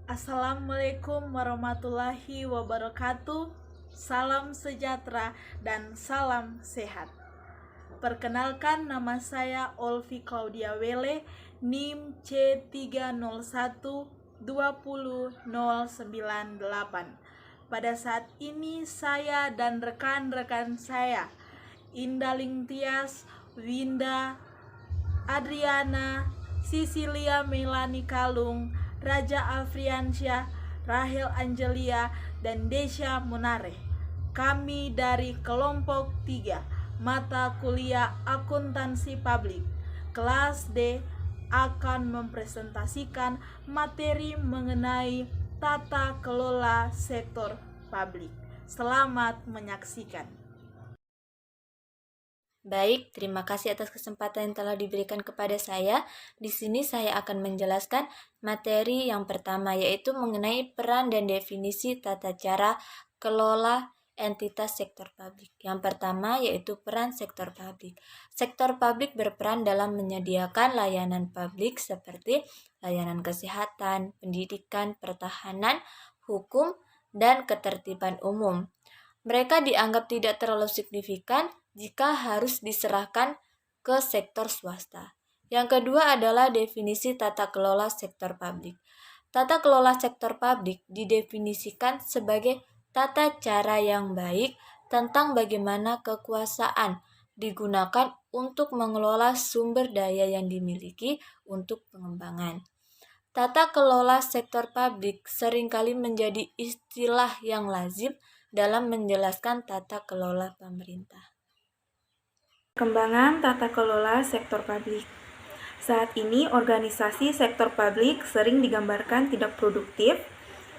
Assalamualaikum warahmatullahi wabarakatuh. Salam sejahtera dan salam sehat. Perkenalkan, nama saya Olvi Claudia Wele, NIM C30120098. Pada saat ini saya dan rekan-rekan saya, Indaling Tias, Winda, Adriana, Sisilia Melani Kalung, Raja Afriansyah, Rahel Angelia, dan Desya Munare. Kami dari kelompok 3, mata kuliah akuntansi publik, kelas D, akan mempresentasikan materi mengenai tata kelola sektor publik. Selamat menyaksikan. Baik, terima kasih atas kesempatan yang telah diberikan kepada saya. Di sini saya akan menjelaskan materi yang pertama, yaitu mengenai peran dan definisi tata cara kelola entitas sektor publik. Yang pertama yaitu peran sektor publik. Sektor publik berperan dalam menyediakan layanan publik seperti layanan kesehatan, pendidikan, pertahanan, hukum, dan ketertiban umum. Mereka dianggap tidak terlalu signifikan jika harus diserahkan ke sektor swasta. Yang kedua adalah definisi tata kelola sektor publik. Tata kelola sektor publik didefinisikan sebagai tata cara yang baik tentang bagaimana kekuasaan digunakan untuk mengelola sumber daya yang dimiliki untuk pengembangan. Tata kelola sektor publik seringkali menjadi istilah yang lazim dalam menjelaskan tata kelola pemerintah. Perkembangan tata kelola sektor publik. Saat ini, organisasi sektor publik sering digambarkan tidak produktif,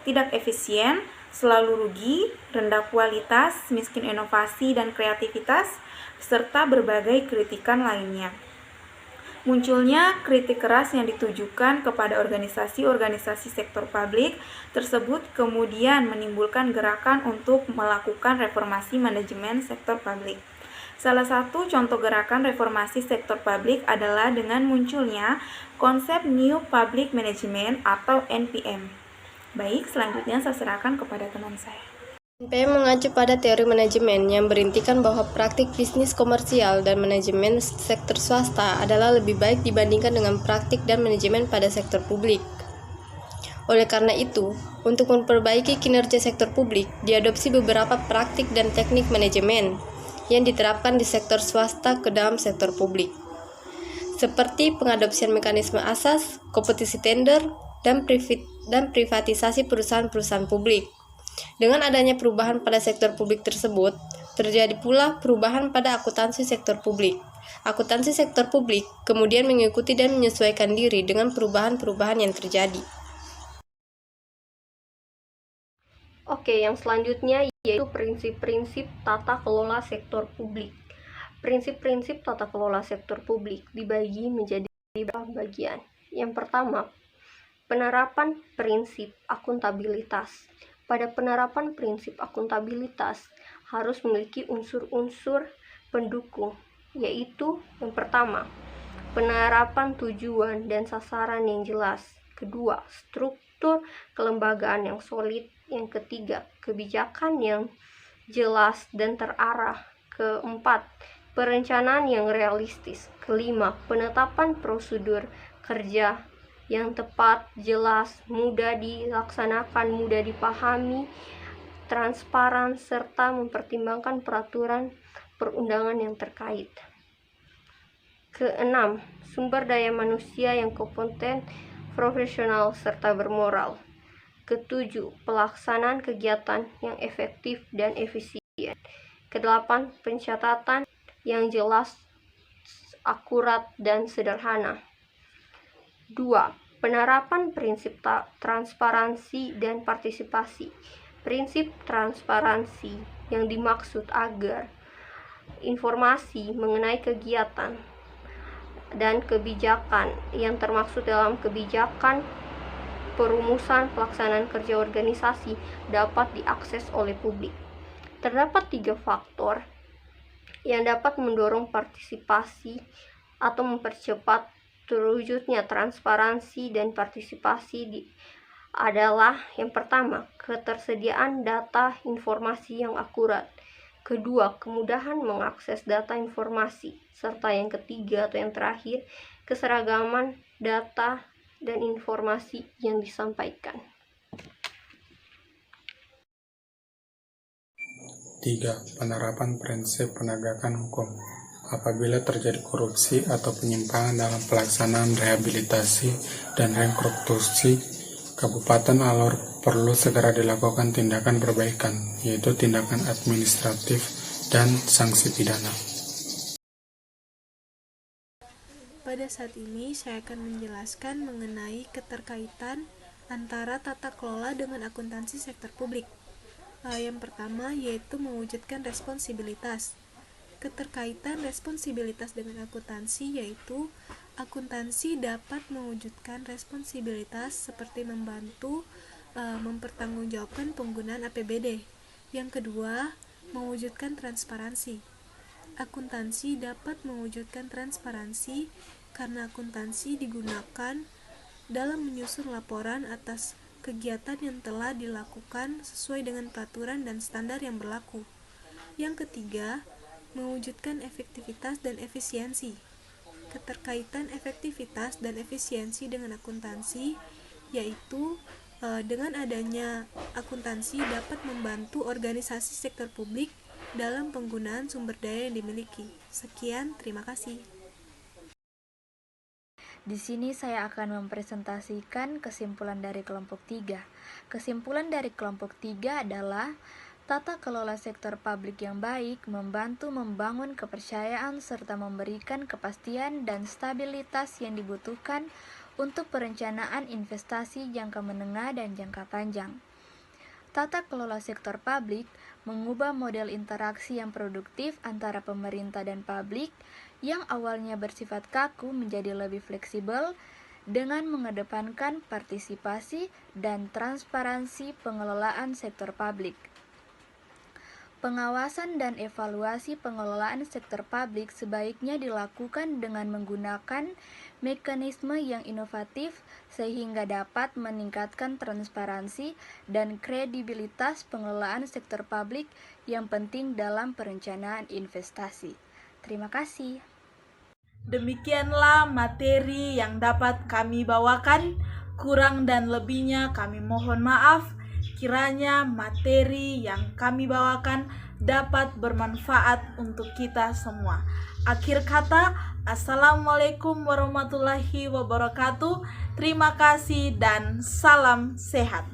tidak efisien, selalu rugi, rendah kualitas, miskin inovasi dan kreativitas, serta berbagai kritikan lainnya. Munculnya kritik keras yang ditujukan kepada organisasi-organisasi sektor publik tersebut kemudian menimbulkan gerakan untuk melakukan reformasi manajemen sektor publik. Salah satu contoh gerakan reformasi sektor publik adalah dengan munculnya konsep New Public Management atau NPM. Baik, selanjutnya saya serahkan kepada teman saya. NPM mengacu pada teori manajemen yang berintikan bahwa praktik bisnis komersial dan manajemen sektor swasta adalah lebih baik dibandingkan dengan praktik dan manajemen pada sektor publik. Oleh karena itu, untuk memperbaiki kinerja sektor publik, diadopsi beberapa praktik dan teknik manajemen yang diterapkan di sektor swasta ke dalam sektor publik, seperti pengadopsian mekanisme asas, kompetisi tender, dan privatisasi perusahaan-perusahaan publik. Dengan adanya perubahan pada sektor publik tersebut, terjadi pula perubahan pada akuntansi sektor publik. Akuntansi sektor publik kemudian mengikuti dan menyesuaikan diri dengan perubahan-perubahan yang terjadi. Oke, yang selanjutnya yaitu prinsip-prinsip tata kelola sektor publik. Prinsip-prinsip tata kelola sektor publik dibagi menjadi beberapa bagian. Yang pertama, penerapan prinsip akuntabilitas. Pada penerapan prinsip akuntabilitas harus memiliki unsur-unsur pendukung, yaitu yang pertama, penerapan tujuan dan sasaran yang jelas. Kedua, struktur kelembagaan yang solid. Yang ketiga, kebijakan yang jelas dan terarah. Keempat, perencanaan yang realistis. Kelima, penetapan prosedur kerja yang tepat, jelas, mudah dilaksanakan, mudah dipahami, transparan, serta mempertimbangkan peraturan perundangan yang terkait. Keenam, sumber daya manusia yang kompeten, profesional, serta bermoral. Ketujuh, pelaksanaan kegiatan yang efektif dan efisien. Kedelapan, pencatatan yang jelas, akurat, dan sederhana. 2. Penerapan prinsip transparansi dan partisipasi. Prinsip transparansi yang dimaksud agar informasi mengenai kegiatan dan kebijakan yang termaksud dalam kebijakan perumusan pelaksanaan kerja organisasi dapat diakses oleh publik. Terdapat 3 faktor yang dapat mendorong partisipasi atau mempercepat terwujudnya transparansi dan partisipasi adalah yang pertama, ketersediaan data informasi yang akurat. Kedua, kemudahan mengakses data informasi. Serta yang ketiga atau yang terakhir, keseragaman data dan informasi yang disampaikan. 3. Penerapan prinsip penegakan hukum. Apabila terjadi korupsi atau penyimpangan dalam pelaksanaan rehabilitasi dan rekonstruksi, Kabupaten Alor perlu segera dilakukan tindakan perbaikan, yaitu tindakan administratif dan sanksi pidana. Pada saat ini saya akan menjelaskan mengenai keterkaitan antara tata kelola dengan akuntansi sektor publik. Yang pertama yaitu mewujudkan responsibilitas. Keterkaitan responsibilitas dengan akuntansi yaitu akuntansi dapat mewujudkan responsibilitas seperti membantu mempertanggungjawabkan penggunaan APBD. Yang kedua, mewujudkan transparansi. Akuntansi dapat mewujudkan transparansi karena akuntansi digunakan dalam menyusun laporan atas kegiatan yang telah dilakukan sesuai dengan peraturan dan standar yang berlaku. Yang ketiga, mewujudkan efektivitas dan efisiensi. Keterkaitan efektivitas dan efisiensi dengan akuntansi yaitu dengan adanya akuntansi dapat membantu organisasi sektor publik dalam penggunaan sumber daya yang dimiliki. Sekian, terima kasih. Di sini saya akan mempresentasikan kesimpulan dari kelompok 3. Kesimpulan dari kelompok 3 adalah tata kelola sektor publik yang baik membantu membangun kepercayaan serta memberikan kepastian dan stabilitas yang dibutuhkan untuk perencanaan investasi jangka menengah dan jangka panjang. Tata kelola sektor publik mengubah model interaksi yang produktif antara pemerintah dan publik yang awalnya bersifat kaku menjadi lebih fleksibel dengan mengedepankan partisipasi dan transparansi pengelolaan sektor publik. Pengawasan dan evaluasi pengelolaan sektor publik sebaiknya dilakukan dengan menggunakan mekanisme yang inovatif sehingga dapat meningkatkan transparansi dan kredibilitas pengelolaan sektor publik yang penting dalam perencanaan investasi. Terima kasih. Demikianlah materi yang dapat kami bawakan. Kurang dan lebihnya kami mohon maaf. Kiranya materi yang kami bawakan dapat bermanfaat untuk kita semua. Akhir kata, Assalamualaikum warahmatullahi wabarakatuh. Terima kasih dan salam sehat.